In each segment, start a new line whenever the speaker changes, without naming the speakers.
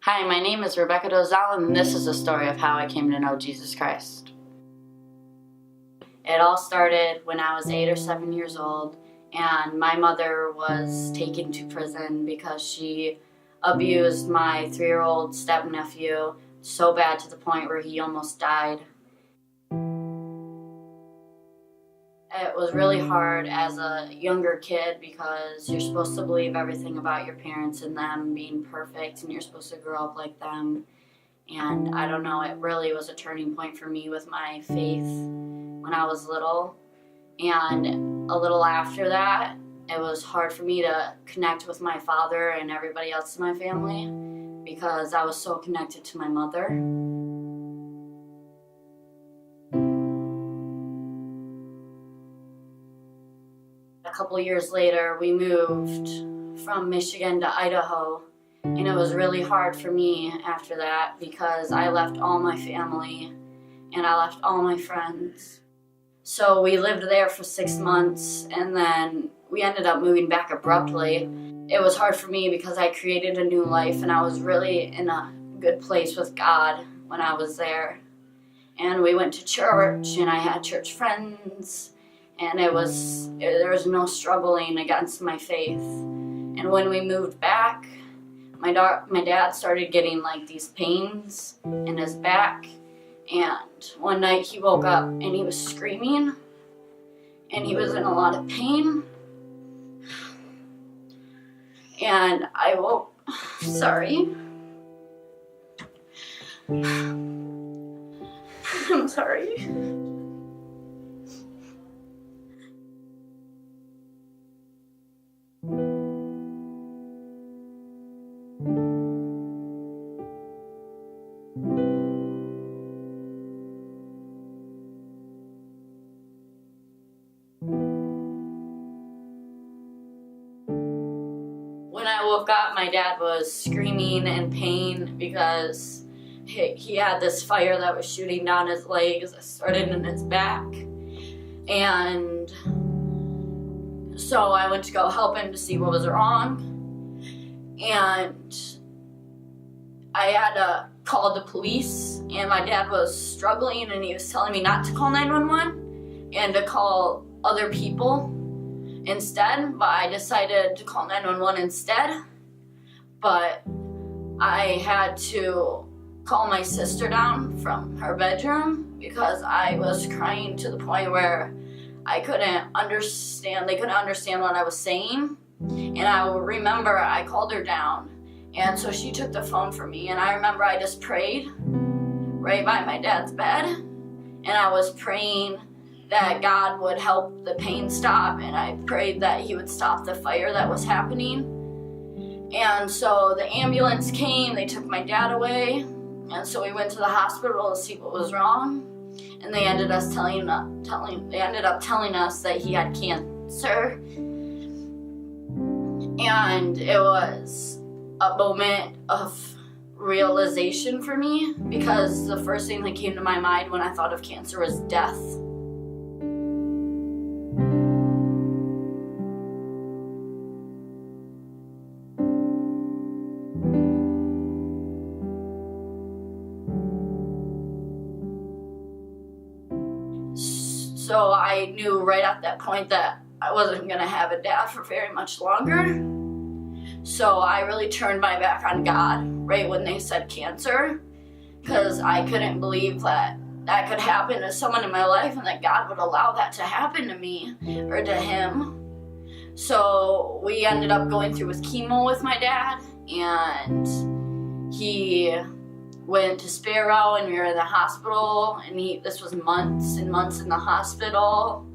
Hi, my name is Rebekah Dolezal, and this is the story of how I came to know Jesus Christ. It all started when I was 8 or 7 years old, and my mother was taken to prison because she abused my 3-year-old stepnephew so bad to the point where he almost died. It was really hard as a younger kid because you're supposed to believe everything about your parents and them being perfect, and you're supposed to grow up like them. And I don't know, it really was a turning point for me with my faith when I was little. And a little after that, it was hard for me to connect with my father and everybody else in my family because I was so connected to my mother. A couple years later, we moved from Michigan to Idaho, and it was really hard for me after that because I left all my family and I left all my friends. So we lived there for 6 months, and then we ended up moving back abruptly. It was hard for me because I created a new life and I was really in a good place with God when I was there. And we went to church and I had church friends. And there was no struggling against my faith. And when we moved back, my dad started getting like these pains in his back. And one night he woke up and he was screaming. And he was in a lot of pain. And I woke, sorry. I'm sorry. When I woke up, my dad was screaming in pain because he had this fire that was shooting down his legs that started in his back. And so I went to go help him to see what was wrong. And I had to call the police, and my dad was struggling and he was telling me not to call 911 and to call other people instead, but I decided to call 911 instead. But I had to call my sister down from her bedroom because I was crying to the point where they couldn't understand what I was saying. And I remember I called her down, and so she took the phone for me, and I remember I just prayed right by my dad's bed, and I was praying that God would help the pain stop, and I prayed that he would stop the fire that was happening. And so the ambulance came, they took my dad away, and so we went to the hospital to see what was wrong, and they ended up telling us that he had cancer. And it was a moment of realization for me because the first thing that came to my mind when I thought of cancer was death. So I knew right at that point that I wasn't going to have a dad for very much longer. So I really turned my back on God right when they said cancer, because I couldn't believe that could happen to someone in my life and that God would allow that to happen to me or to him. So we ended up going through with chemo with my dad, and he went to Sparrow, and we were in the hospital, and this was months and months in the hospital,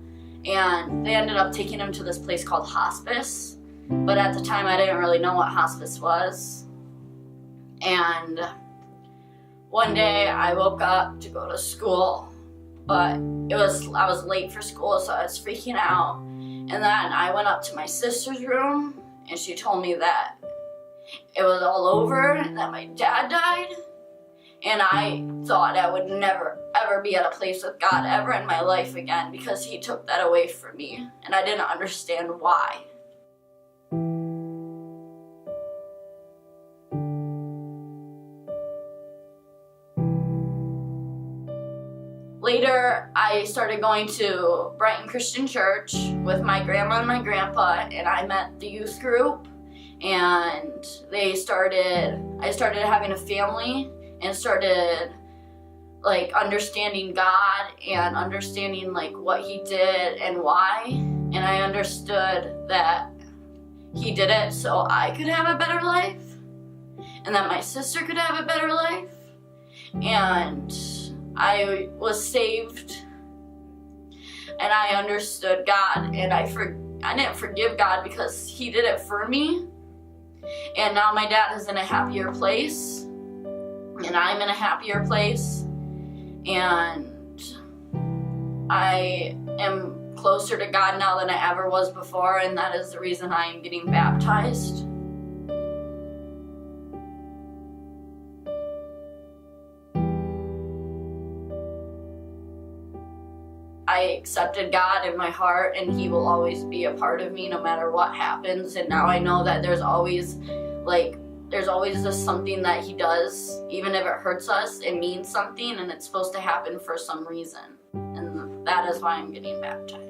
and they ended up taking him to this place called hospice, but at the time I didn't really know what hospice was. And one day I woke up to go to school, but I was late for school, so I was freaking out, and then I went up to my sister's room, and she told me that it was all over and that my dad died. And I thought I would never, ever be at a place with God ever in my life again because he took that away from me, and I didn't understand why. later, I started going to Brighton Christian Church with my grandma and my grandpa, and I met the youth group, and I started having a family and started like understanding God and understanding like what he did and why, and I understood that he did it so I could have a better life and that my sister could have a better life, and I was saved and I understood God, and I didn't forgive God because he did it for me, and now my dad is in a happier place and I'm in a happier place, and I am closer to God now than I ever was before, and that is the reason I am getting baptized. I accepted God in my heart, and he will always be a part of me no matter what happens, and now I know that there's always just something that he does, even if it hurts us, it means something, and it's supposed to happen for some reason, and that is why I'm getting baptized.